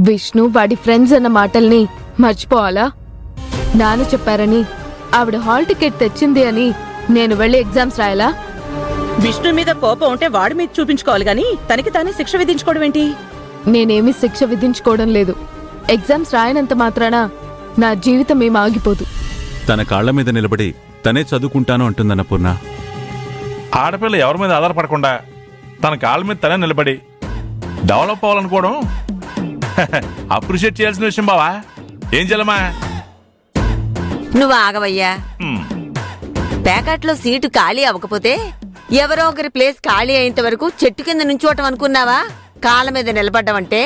విష్ణు వాడి ఫ్రెండ్స్ అన్న మాటల్ని మర్చిపోవాలా? నాన్న చెప్పారని, ఆవిడ హాల్ టికెట్ తెచ్చింది అని నేను వెళ్ళి ఎగ్జామ్స్ రాయాలా? విష్ణు మీద కోపం ఉంటే వాడి మీద చూపించుకోవాలి గాని తనకి తానే శిక్ష విధించుకోవడం ఏంటి? నేనేమీ శిక్ష విధించుకోవడం లేదు. ఎగ్జామ్స్ రాయనంత మాత్రాన నా జీవితం ఏం ఆగిపోదు. తన కాళ్ల మీద నిలబడి తనే చదువుకుంటాను అంటుందన్నపూర్ణ. ఆడపిల్ల ఎవరి మీద ఆధారపడకుండా తన కాళ్ళ మీద తనే నిలబడి డెవలప్ అవ్వాలనుకోవడం అప్రిషియేట్ చేయాల్సిన విషయం బావా. ఏం చెల్లమా? నువ్వు ఆగవయ్యా. ప్యాకెట్లో సీటు ఖాళీ అవ్వకపోతే ఎవరో ఒకరి ప్లేస్ ఖాళీ అయ్యేంత వరకు చెట్టు కింద నుంచోటం అనుకున్నావా? కాళ్ళ మీద నిలబడ్డావంటే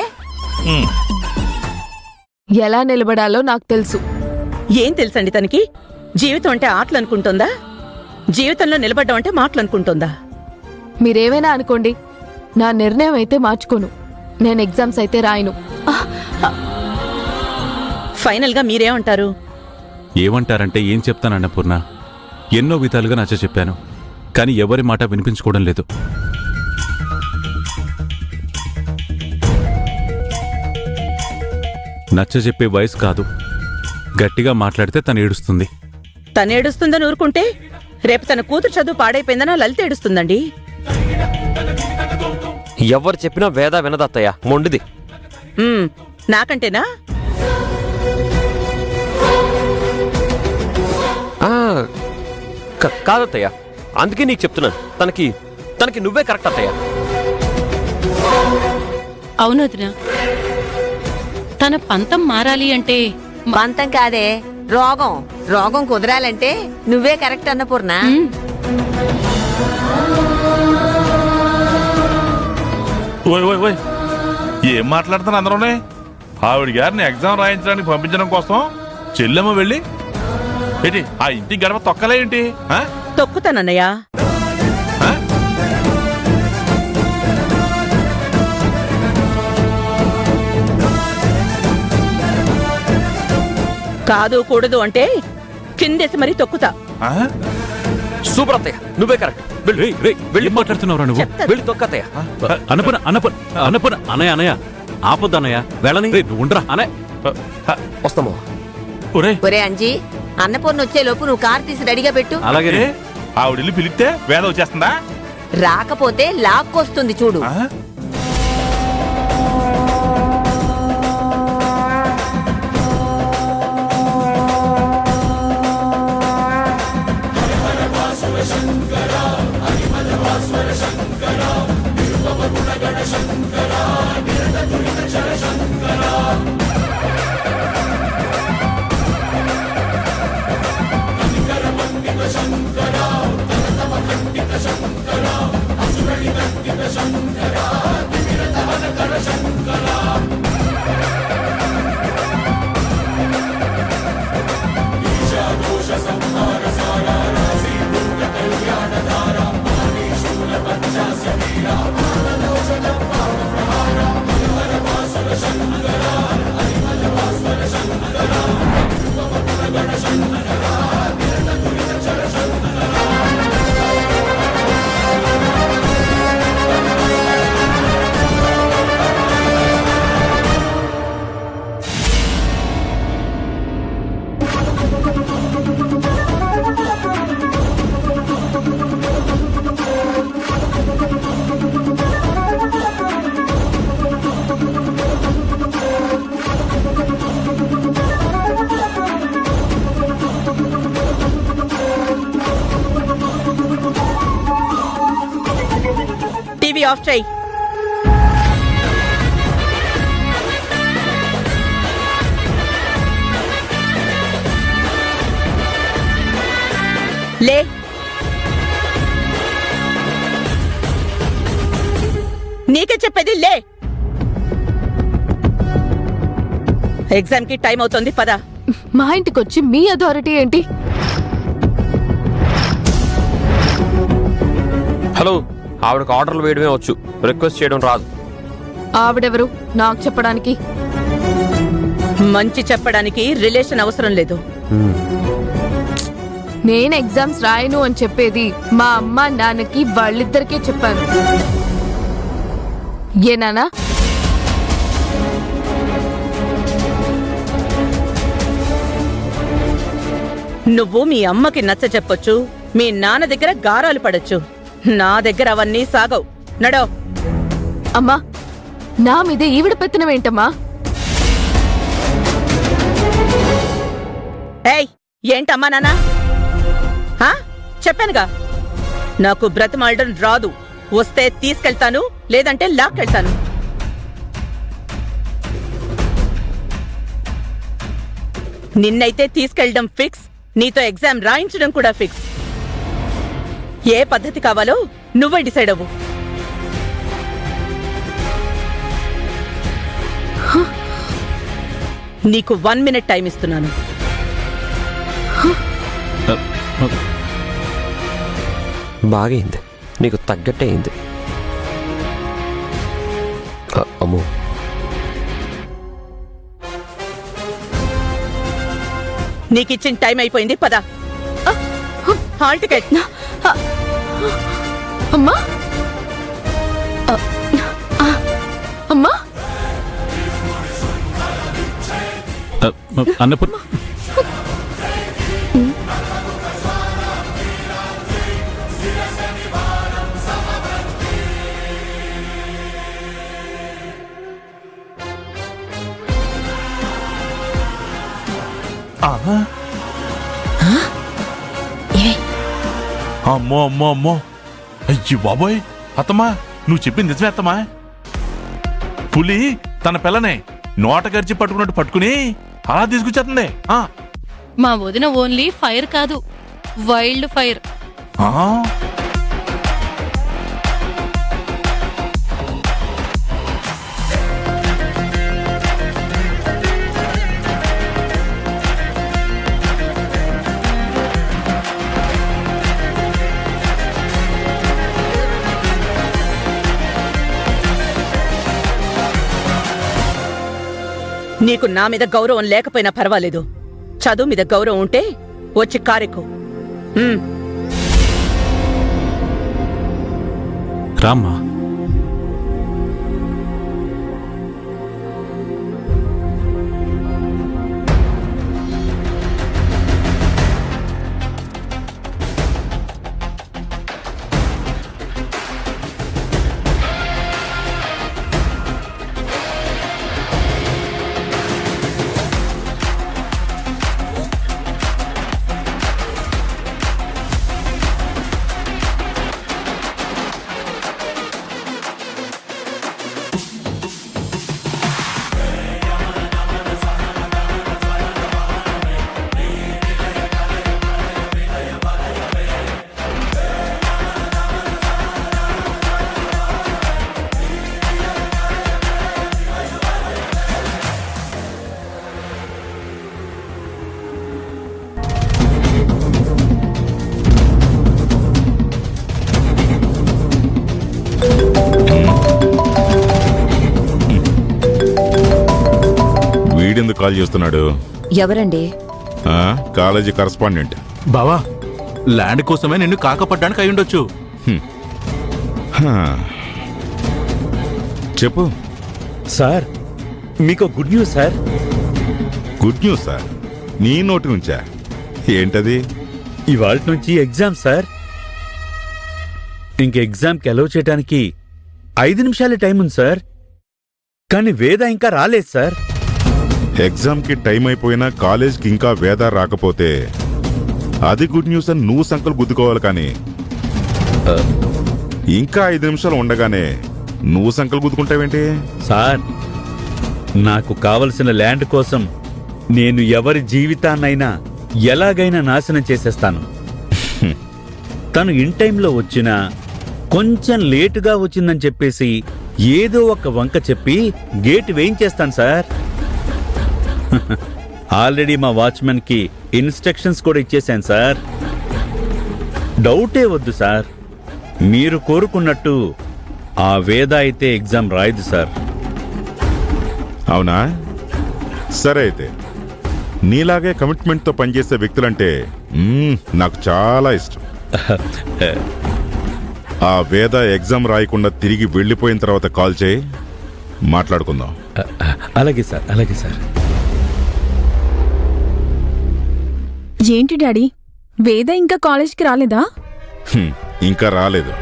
ఎలా నిలబడాలో నాకు తెలుసు. ఏం తెలుసండి తనకి? జీవితం అంటే ఆటలు అనుకుంటుందా? జీవితంలో నిలబడ్డం అంటే మాటలు అనుకుంటుందా? మీరేమైనా అనుకోండి, నా నిర్ణయం అయితే మార్చుకోను. నేను ఎగ్జామ్స్ అయితే రాయను. ఫైనల్ గా మీరేమంటారు? ఏమంటారంటే ఏం చెప్తాను అన్నపూర్ణ. ఎన్నో విధాలుగా నచ్చ చెప్పాను, కానీ ఎవరి మాట వినిపించుకోవడం లేదు. నచ్చ చెప్పే వయసు కాదు. గట్టిగా మాట్లాడితే తను ఏడుస్తుంది. తనేడుస్తుందని ఊరుకుంటే రేపు తన కూతురు చదువు పాడైపోయిందనా లలిత ఏడుస్తుందండి. ఎవరు చెప్పినా వేద వినదత్తయ్య, మొండిది. నాకంటేనా? కాదత్తయ్య, అందుకే నీకు చెప్తున్నాను. తనకి నువ్వే కరెక్ట్ అత్తయ్య. అవునదినా, తన పంతం మారాలి అంటే పంతం కాదే, రోగం కుదరాలంటే నువ్వే కరెక్ట్ అన్నపూర్ణ. ఓయ్ ఓయ్ ఓయ్, ఏం మాట్లాడుతాను అందరూనే? ఆవిడ గారిని ఎగ్జామ్ రాయించడానికి పంపించడం కోసం చెల్లెమ్మ వెళ్ళి ఏంటి ఆ ఇంటి గడప తొక్కలే ఏంటి? తొక్కుతానన్నయ్యా. కాదు కూడదు అంటే కిందేసి మరీ తొక్కుతా. సూపర్ అత్తయ్య, నువ్వే కరెక్ట్. వెళ్ళి మాట్లాడుతున్నావురా నువ్వు? వెళ్ళి తొక్కత్తయ్య. అనయ్య ఆపొద్దు అన్నయ్య, వెళ్ళని. నువ్వు ఉండరా అన్నయ్య. వస్తాము. ఒరే అంజీ, అన్నపూర్ణ వచ్చే లోపు నువ్వు కార్ తీసి రెడీగా పెట్టు. అలాగే. ఆవిడిల్లు పిలిస్తే వేద వచ్చేస్తుందా? రాకపోతే లాక్కొస్తుంది చూడు. టీవీ ఆఫ్ చేయి. లే. నీకే చెప్పేది లే. ఎగ్జామ్ కి టైం అవుతుంది, పద. మా ఇంటికొచ్చి మీ అథారిటీ ఏంటి? హలో, ఆవిడకు ఆర్డర్లు వేయడమే వచ్చు, రిక్వెస్ట్ చేయడం రాదు. ఆవిడెవరు నాకు చెప్పడానికి? మంచి చెప్పడానికి రిలేషన్ అవసరం లేదు. నేను ఎగ్జామ్స్ రాయను అని చెప్పేది మా అమ్మ నాన్నకి వాళ్ళిద్దరికే చెప్పాను. ఏ నానా? నువ్వు మీ అమ్మకి నచ్చ చెప్పొచ్చు, మీ నాన్న దగ్గర గారాలు పడొచ్చు. నా దగ్గర అవన్నీ సాగవు. నడో. అమ్మా, నా మీదే ఈవిడ పెత్తనమేంటమ్మా? ఏయ్, ఏంటమ్మా నాన్న? హా? చెప్పానుగా, నాకు బ్రతిమాలడం రాదు. వస్తే తీసుకెళ్తాను, లేదంటే లాక్కెళ్తాను. నిన్నైతే తీసుకెళ్ళడం ఫిక్స్, నీతో ఎగ్జామ్ రాయించడం కూడా ఫిక్స్. ఏ పద్ధతి కావాలో నువ్వే డిసైడ్ అవ్వు. నీకు 1 minute టైం ఇస్తున్నాను. బాగైంది, నీకు తగ్గట్టే అయింది. అమ్మో, నీకిచ్చిన టైం అయిపోయింది, పద. Hall ticket. అమ్మా, అమ్మా, అన్నపూర్ణ, అమ్మో అమ్మో అమ్మో, అయ్యి బాబోయ్. అత్తమ్మా, నువ్వు చెప్పింది నిజమే అత్తమ్మా. పులి తన పిల్లనే నోట గరిచి పట్టుకున్నట్టు పట్టుకుని అలా తీసుకొచ్చేస్తుంది. మా వదిన ఓన్లీ ఫైర్ కాదు, వైల్డ్ ఫైర్. నీకు నా మీద గౌరవం లేకపోయినా పర్వాలేదు. చదువు మీద గౌరవం ఉంటే వచ్చి కారెక్కు. రామ్మా. వీడెందుకు కాల్ చేస్తున్నాడు? ఎవరండి? College correspondent. బావా, ల్యాండ్ కోసమే నిన్ను కాకపడ్డానికి అయి ఉండొచ్చు. చెప్పు సార్, మీకు good news sir. Good news sir? నీ నోటి నుంచా? ఏంటది? ఇవాళ నుంచి ఎగ్జామ్ సార్. ఇంక ఎగ్జామ్కి అలౌ చేయడానికి 5 నిమిషాలే టైం ఉంది సార్. కానీ వేద ఇంకా రాలేదు సార్. ఎగ్జామ్కి టైం అయిపోయినా కాలేజ్కి ఇంకా వేద రాకపోతే అది గుడ్ న్యూస్ అని నువ్వు సంకలు గుద్దుకోవాలి. కానీ ఇంకా 5 నిమిషాలు ఉండగానే నువ్వు సంకలు గుద్దుకుంటావేంటి? సార్, నాకు కావలసిన ల్యాండ్ కోసం నేను ఎవరి జీవితాన్నైనా ఎలాగైనా నాశనం చేసేస్తాను. తను ఇన్ టైంలో వచ్చినా కొంచెం లేటుగా వచ్చిందని చెప్పేసి ఏదో ఒక వంక చెప్పి గేట్ వేయించేస్తాను సార్. ఆల్రెడీ మా వాచ్మెన్ కి ఇన్స్ట్రక్షన్స్ కూడా ఇచ్చేశాను సార్. డౌటే వద్దు సార్. మీరు కోరుకున్నట్టు ఆ వేద అయితే ఎగ్జామ్ రాయదు సార్. అవునా? సరే, అయితే నీలాగే కమిట్మెంట్తో పనిచేసే వ్యక్తులంటే నాకు చాలా ఇష్టం. ఆ వేద ఎగ్జామ్ రాయకుండా తిరిగి వెళ్ళిపోయిన తర్వాత కాల్ చేయి, మాట్లాడుకుందాం. అలాగే సార్, అలాగే సార్. ఏంటి డాడీ, వేద ఇంకా కాలేజ్కి రాలేదా? ఇంకా రాలేదు.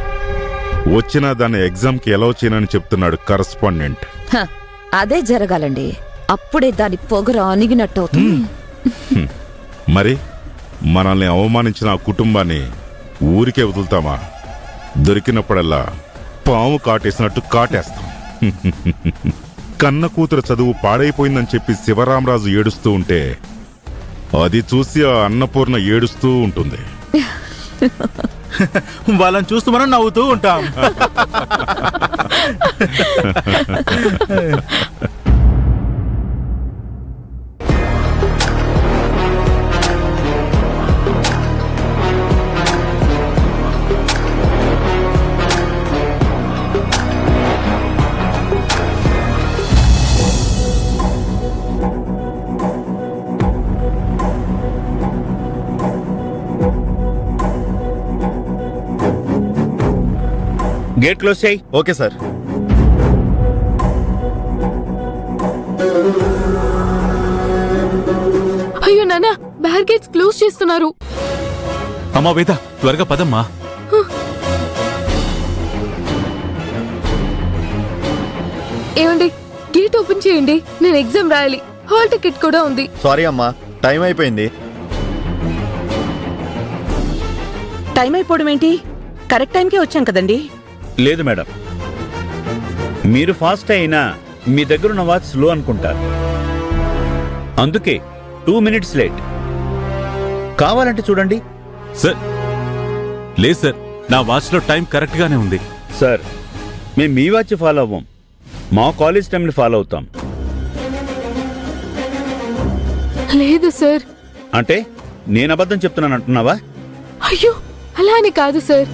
వచ్చినా దాన్ని ఎగ్జామ్కి ఎలా చేయనని చెప్తున్నాడు కరస్పాండెంట్. అదే జరగాలండి, అప్పుడే దాని పొగరు అణిగినట్టు అవుతుంది. మరి మనల్ని అవమానించిన ఆ కుటుంబాన్ని ఊరికే వదులుతామా? దొరికినప్పుడల్లా పాము కాటేసినట్టు కాటేస్తాం. కన్న కూతురు చదువు పాడైపోయిందని చెప్పి శివరామరాజు ఏడుస్తూ ఉంటే అది చూసి ఆ అన్నపూర్ణ ఏడుస్తూ ఉంటుంది. వాళ్ళని చూస్తూ మనం నవ్వుతూ ఉంటాం. గేట్ క్లోజ్ చేయి. Okay sir. అయ్యో నాన్న, బ్యారికేడ్స్ క్లోజ్ చేస్తున్నారు. అమ్మా వేద, త్వరగా పదమ్మా. ఏమండి, గేట్ ఓపెన్ చేయండి, నేను ఎగ్జామ్ రాయాలి. హాల్ టికెట్ కూడా ఉంది. సారీ అమ్మా, టైం అయిపోయింది. టైం అయిపోవడం ఏంటి? కరెక్ట్ టైంకే వచ్చాం కదండి. లేదు మేడం, మీరు ఫాస్ట్ అయినా మీ దగ్గరున్న వాచ్ స్లో అనుకుంటా, అందుకే 2 minutes లేట్. కావాలంటే చూడండి. సార్ లేదు సార్, నా వాచ్లో టైం కరెక్ట్ గానే ఉంది. సార్, మేము మీ వాచ్ ఫాలో అవ్వం, మా కాలేజ్ టైంని ఫాలో అవుతాం. లేదు సార్. అంటే నేను అబద్ధం చెప్తున్నాను అంటున్నావా? అయ్యో, అలా అని కాదు సార్.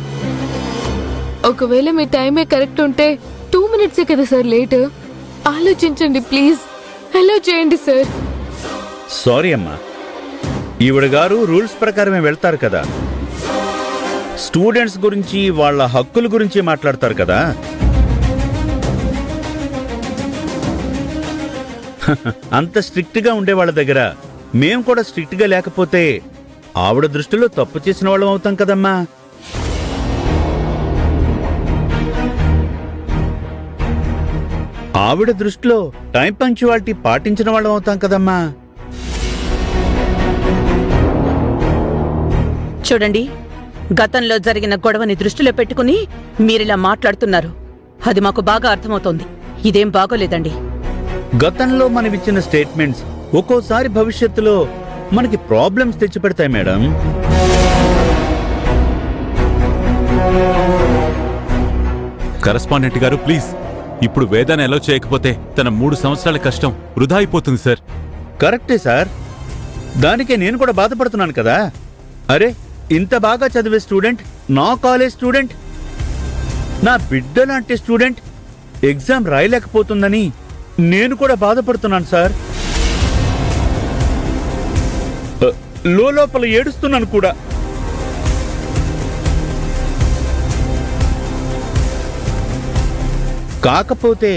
ఒకవేళ మీ టైమే కరెక్ట్ ఉంటే 2 minutes కదా సార్ లేట్. ఆలోచించండి ప్లీజ్, అలో చేయండి సార్. సారీ అమ్మా, ఈవిడ గారు రూల్స్ ప్రకారమే వెళ్తారు కదా, స్టూడెంట్స్ గురించి వాళ్ళ హక్కుల గురించి మాట్లాడతారు కదా. అంత స్ట్రిక్ట్ గా ఉండే వాళ్ళ దగ్గర మేం కూడా స్ట్రిక్ట్ గా లేకపోతే ఆవిడ దృష్టిలో తప్పు చేసిన వాళ్ళం అవుతాం కదమ్మా. ఆవిడ దృష్టిలో టైం పంక్చువాలిటీ పాటించిన వాళ్ళం అవుతాం కదమ్మా. చూడండి, గతంలో జరిగిన గొడవని దృష్టిలో పెట్టుకుని మీరిలా మాట్లాడుతున్నారు. అది మాకు బాగా అర్థమవుతోంది. ఇదేం బాగోలేదండి. గతంలో మనమిచ్చిన స్టేట్మెంట్స్ ఒక్కోసారి భవిష్యత్తులో మనకి ప్రాబ్లమ్స్ తెచ్చిపెడతాయి మేడం. కరస్పాండెంట్ గారు ప్లీజ్, ఇప్పుడు వేదాన్ని ఎలా చేయకపోతే తన 3 సంవత్సరాల కష్టం వృధా అయిపోతుంది సార్. కరెక్టే సార్, దానికే నేను కూడా బాధపడుతున్నాను కదా. అరే, ఇంత బాగా చదివే స్టూడెంట్, నా కాలేజ్ స్టూడెంట్, నా బిడ్డ లాంటి స్టూడెంట్ ఎగ్జామ్ రాయలేకపోతుందని నేను కూడా బాధపడుతున్నాను సార్. లోపల ఏడుస్తున్నాను కూడా. కాకపోతే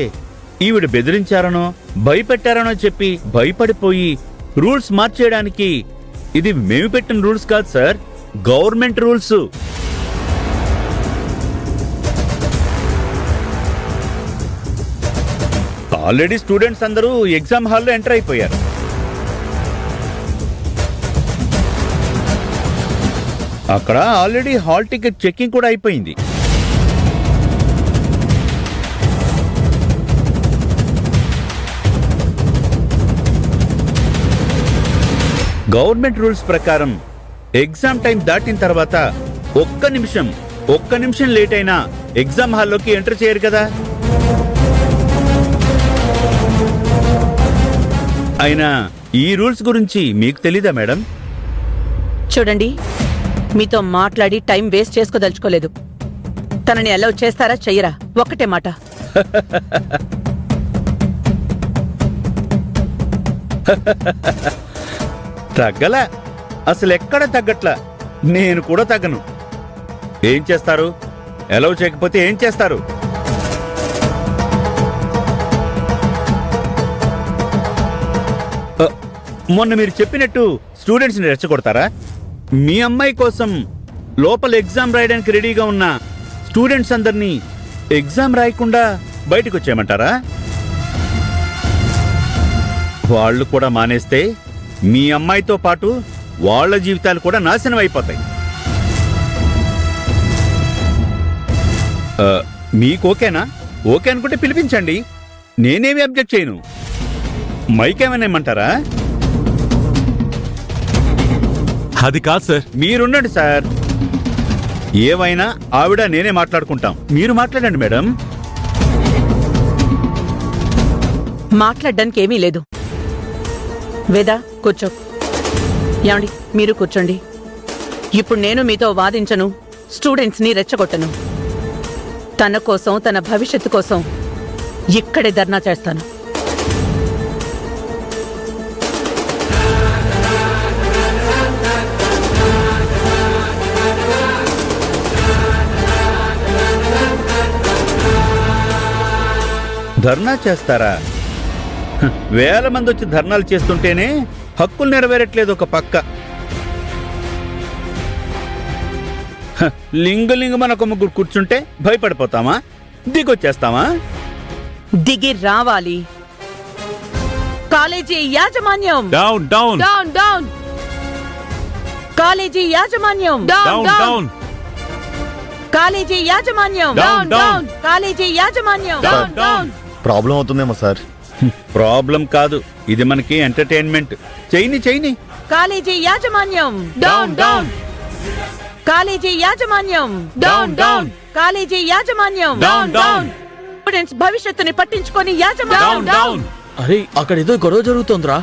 ఈవిడ బెదిరించారనో భయపెట్టారనో చెప్పి భయపడిపోయి రూల్స్ మార్చేయడానికి ఇది మేము పెట్టిన రూల్స్ కాదు sir, government rules. Already students అందరూ ఎగ్జామ్ హాల్లో ఎంటర్ అయిపోయారు. అక్కడ ఆల్రెడీ హాల్ టికెట్ చెకింగ్ కూడా అయిపోయింది. గవర్నమెంట్ రూల్స్ ప్రకారం ఎగ్జామ్ టైం దాటిన తర్వాత ఒక్క నిమిషం లేట్ అయినా ఎగ్జామ్ హాల్లోకి ఎంటర్ చేయరు కదా. అయినా ఈ రూల్స్ గురించి మీకు తెలీదా మేడం? చూడండి, మీతో మాట్లాడి టైం వేస్ట్ చేసుకోదలుచుకోలేదు. తనని అలౌ చేస్తారా చెయ్యరా? ఒక్కటే మాట. తగ్గలా, అసలు ఎక్కడ తగ్గట్లా. నేను కూడా తగ్గను. ఏం చేస్తారు? అలౌ చేయకపోతే ఏం చేస్తారు? మొన్న మీరు చెప్పినట్టు స్టూడెంట్స్ని రెచ్చగొడతారా? మీ అమ్మాయి కోసం లోపల ఎగ్జామ్ రాయడానికి రెడీగా ఉన్న స్టూడెంట్స్ అందరినీ ఎగ్జామ్ రాయకుండా బయటకు వచ్చేయమంటారా? వాళ్ళు కూడా మానేస్తే మీ అమ్మాయితో పాటు వాళ్ళ జీవితాలు కూడా నాశనం అయిపోతాయి. మీకు ఓకేనా? ఓకే అనుకుంటే పిలిపించండి, నేనేమి అబ్జెక్ట్ చేయను. మైకేమైనా ఇమ్మంటారా? అది కాదు సార్. మీరుండండి సార్, ఏవైనా ఆవిడ నేనే మాట్లాడుకుంటాం. మీరు మాట్లాడండి మేడం. మాట్లాడడానికి ఏమీ లేదు. వేదా కూర్చో. ఏమండి మీరు కూర్చోండి. ఇప్పుడు నేను మీతో వాదించను, స్టూడెంట్స్ని రెచ్చగొట్టను. తన కోసం, తన భవిష్యత్తు కోసం ఇక్కడే ధర్నా చేస్తాను. ధర్నా చేస్తారా? వేల మంది వచ్చి ధర్నాలు చేస్తుంటేనే హక్కులు నెరవేరట్లేదు ఒక పక్క. లింగు మనకు ముగ్గురు కూర్చుంటే భయపడిపోతామా? దిగొచ్చేస్తామా? దిగి రావాలి. కాలేజీ యాజమాన్యం down down down down college యాజమాన్యం డౌన్ డౌన్ కాలేజీ యాజమాన్యం డౌన్ డౌన్ కాలేజీ యాజమాన్యం డౌన్ డౌన్ ప్రాబ్లం అవుతుందేమో సార్. ప్రాబ్లం కాదు, ఇది మనకి ఎంటర్టైన్మెంట్. చెయ్యి. కాలేజీ యాజమాన్యం డౌన్ డౌన్ కాలేజీ యాజమాన్యం డౌన్ డౌన్ కాలేజీ యాజమాన్యం డౌన్ డౌన్ స్టూడెంట్స్ భవిష్యత్తుని పట్టించుకొని డౌన్ యాజమాన్యం డౌన్ అరే అక్కడ ఏదో గొడవ జరుగుతోందిరా.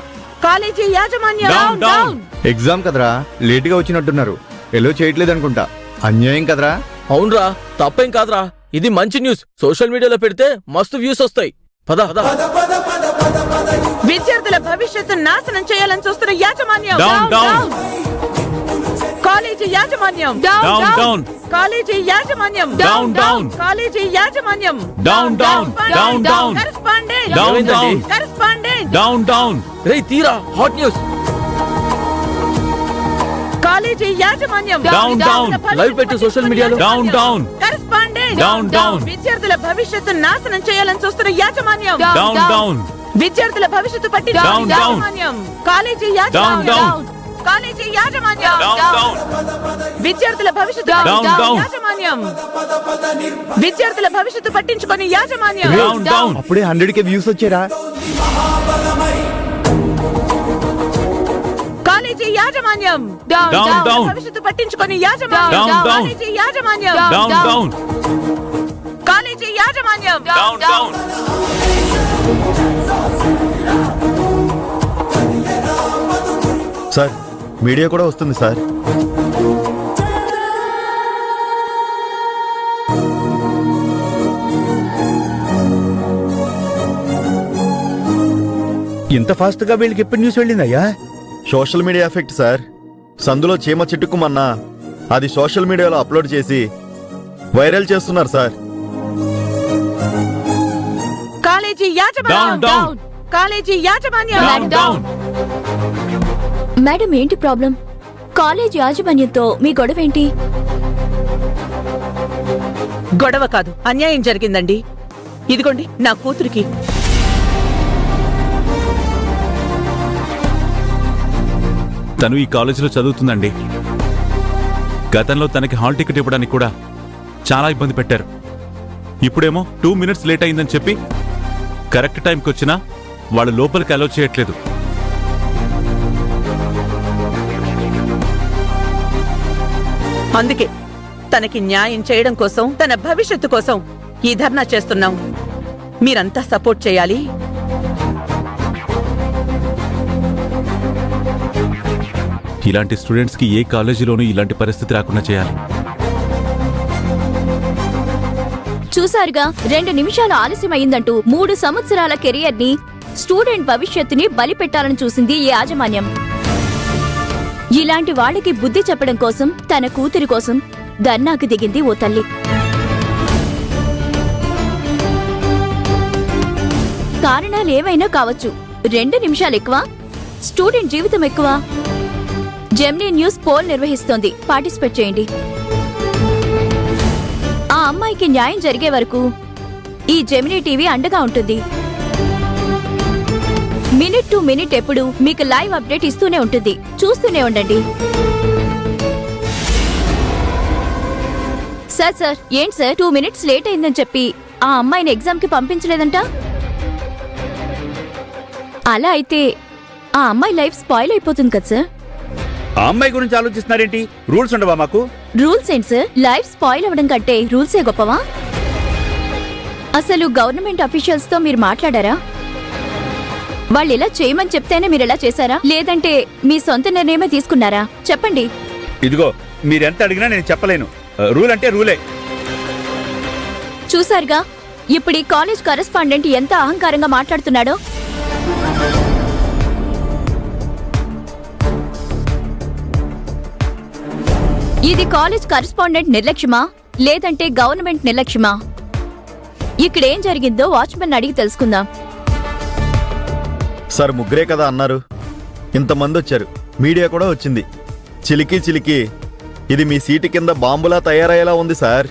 కాలేజీ యాజమాన్యం డౌన్ డౌన్ ఎగ్జామ్ కదరా, లేటుగా వచ్చినట్టున్నారు. ఎలో చేయట్లేదు అనుకుంటా. అన్యాయం కదరా. అవునరా, తప్పేం కాదురా. ఇది మంచి న్యూస్. సోషల్ మీడియాలో పెడితే మస్తు వ్యూస్ వస్తాయి. పద విద్యార్థుల భవిష్యత్తు నాశనం చేయాలని చూస్తున్న యాజమాన్యం డౌన్ డౌన్ కాలేజీ యాజమాన్యం డౌన్ డౌన్ కాలేజీ యాజమాన్యం డౌన్ డౌన్ కాలేజీ యాజమాన్యం down down down down correspondent down down correspondent down down రే తీరా హాట్ న్యూస్. కాలేజీ యాజమాన్యం డౌన్ డౌన్ లైవ్ పెట్టు సోషల్ మీడియాలో. Down down correspondent down down విద్యార్థుల భవిష్యత్తు నాశనం చేయాలని చూస్తున్న యాజమాన్యం డౌన్ డౌన్ విద్యార్థుల భవిష్యత్తు పట్టి డౌన్ డౌన్ యాజమాన్యం కాలేజీ డౌన్ యాజమాన్యం డౌన్ కాలేజీ యాజమాన్యం డౌన్ డౌన్ విద్యార్థుల భవిష్యత్తు డౌన్ డౌన్ యాజమాన్యం విద్యార్థుల భవిష్యత్తు పట్టించుకొని యాజమాన్యం డౌన్ డౌన్ అప్పుడే 100K వ్యూస్ వచ్చారా? కాలేజీ యాజమాన్యం డౌన్ డౌన్ డౌన్ భవిష్యత్తు పట్టించుకొని యాజమాన్యం డౌన్ డౌన్ కాలేజీ యాజమాన్యం డౌన్ డౌన్ కాలేజీ యాజమాన్యం డౌన్ డౌన్ సార్ మీడియా కూడా వస్తుంది సార్. ఇంత ఫాస్ట్ గా వీళ్ళకి ఎప్పుడు న్యూస్ వెళ్ళిందయ్యా? Social media effect sir. సందులో చీమ చిట్టుకుమన్నా అది సోషల్ మీడియాలో అప్లోడ్ చేసి వైరల్ చేస్తున్నారు సార్. కాలేజీ యాజమాన్యం డౌన్ డౌన్ కాలేజీ యాజమాన్యం డౌన్ డౌన్ మేడం ఏంటి ప్రాబ్లం? కాలేజ్ యాజమాన్యంతో మీ గొడవ ఏంటి? గొడవ కాదు, అన్యాయం జరిగిందండి. ఇదిగోండి నా కూతురికి తను ఈ కాలేజీలో చదువుతుందండి. గతంలో తనకి హాల్ టికెట్ ఇవ్వడానికి కూడా చాలా ఇబ్బంది పెట్టారు. ఇప్పుడేమో 2 minutes లేట్ అయిందని చెప్పి కరెక్ట్ టైంకి వచ్చినా వాళ్ళు లోపలికి అలౌ చేయట్లేదు. అందుకే తనకి న్యాయం చేయడం కోసం, తన భవిష్యత్తు కోసం ఈ ధర్నా చేస్తున్నాం. మీరంతా సపోర్ట్ చేయాలి. ఇలాంటి స్టూడెంట్స్కి ఏ కాలేజీలోనూ ఇలాంటి పరిస్థితి రాకుండా చేయాలి. చూసారుగా, 2 నిమిషాలు ఆలస్యమైందంటూ 3 సంవత్సరాల కెరియర్ ని, స్టూడెంట్ భవిష్యత్తుని బలి పెట్టాలని చూసింది ఈ యాజమాన్యం. ఇలాంటి వాళ్ళకి బుద్ధి చెప్పడం కోసం, తన కూతురి కోసం ధర్నాకు దిగింది ఓ తల్లి. కారణాలేవైనా కావచ్చు, 2 నిమిషాలు ఎక్కువ, స్టూడెంట్ జీవితం ఎక్కువ. జెమినీ న్యూస్ పోల్ నిర్వహిస్తోంది, పార్టిసిపేట్ చేయండి. ఆ అమ్మాయికి న్యాయం జరిగే వరకు ఈ జెమినీ టీవీ అండగా ఉంటుంది. మినిట్ టు మినిట్ ఎప్పుడు మీకు లైవ్ అప్డేట్ ఇస్తూనే ఉంటుంది. చూస్తూనే ఉండండి. సార్ ఏంటి సార్ 2 minutes లేట్ అయిందని చెప్పి ఆ అమ్మాయిని ఎగ్జామ్ కి పంపించలేదంట? అలా అయితే ఆ అమ్మాయి లైఫ్ స్పాయిల్ అయిపోతుంది కదా సార్. ఆ అమ్మాయి గురించి ఆలోచిస్తున్నారేంటి? రూల్స్ ఉండవా మాకు? రూల్స్ ఏంటి సార్? లైఫ్ స్పాయిల్ అవ్వడం కంటే రూల్సే గొప్పవా? అసలు గవర్నమెంట్ అఫీషియల్స్ తో మీరు మాట్లాడారా? వాళ్ళు ఇలా చేయమని చెప్తేనే మీరు ఇలా చేశారా, లేదంటే మీ సొంత నిర్ణయమే తీసుకున్నారా? చెప్పండి. ఇదిగో మీరెంత అడిగినా నేను చెప్పలేను. రూల్ అంటే రూలే. చూసారుగా ఇప్పుడు ఈ కాలేజ్ కరెస్పాండెంట్ ఎంత అహంకారంగా మాట్లాడుతున్నాడో. ఇది కాలేజ్ కరెస్పాండెంట్ నిర్లక్ష్యమా, లేదంటే గవర్నమెంట్ నిర్లక్ష్యమా? ఇక్కడేం జరిగిందో వాచ్మెన్ అడిగి తెలుసుకుందాం. సార్ ముగ్గురే కదా అన్నారు, ఇంతమంది వచ్చారు, మీడియా కూడా వచ్చింది. చిలికి చిలికి ఇది మీ సీటు కింద బాంబులా తయారయ్యేలా ఉంది సార్.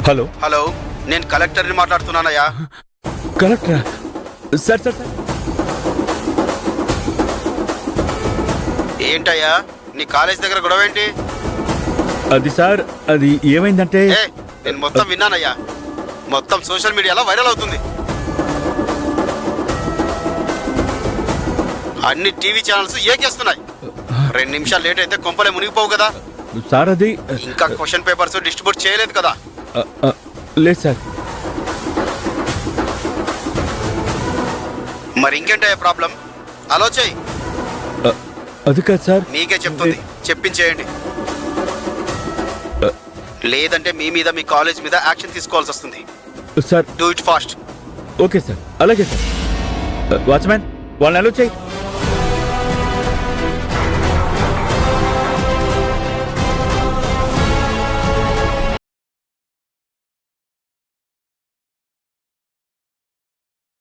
హలో హలో, నేను కలెక్టర్ని మాట్లాడుతున్నానయ్యా. కలెక్టర్ సార్ సార్ సార్ ఏంటయ్యా నీ కాలేజ్ దగ్గర గొడవ ఏంటి? అది సార్, అది ఏమైందంటే నేను మొత్తం విన్నానయ్యా. మొత్తం సోషల్ మీడియాలో వైరల్ అవుతుంది. అన్ని టీవీ ఛానల్స్ ఏకేస్తున్నాయి. 2 నిమిషాలు లేట్ అయితే కొంపలే మునిగిపోవు కదా. సార్ అది ఇంకా క్వశ్చన్ పేపర్స్ డిస్ట్రిబ్యూట్ చేయలేదు కదా. లేదు సార్. మరి ఇంకేంటయ్యా ప్రాబ్లం? అలో చెయ్యి. అది కాదు సార్. మీకే చెప్తుంది, చెప్పించేయండి. లేదంటే మీ మీద మీ కాలేజ్ మీద యాక్షన్ తీసుకోవాల్సి వస్తుంది. Sir do it fast. Okay sir, అలాగే సార్. వాచ్మ్యాన్ వాళ్ళని అలో చేయి.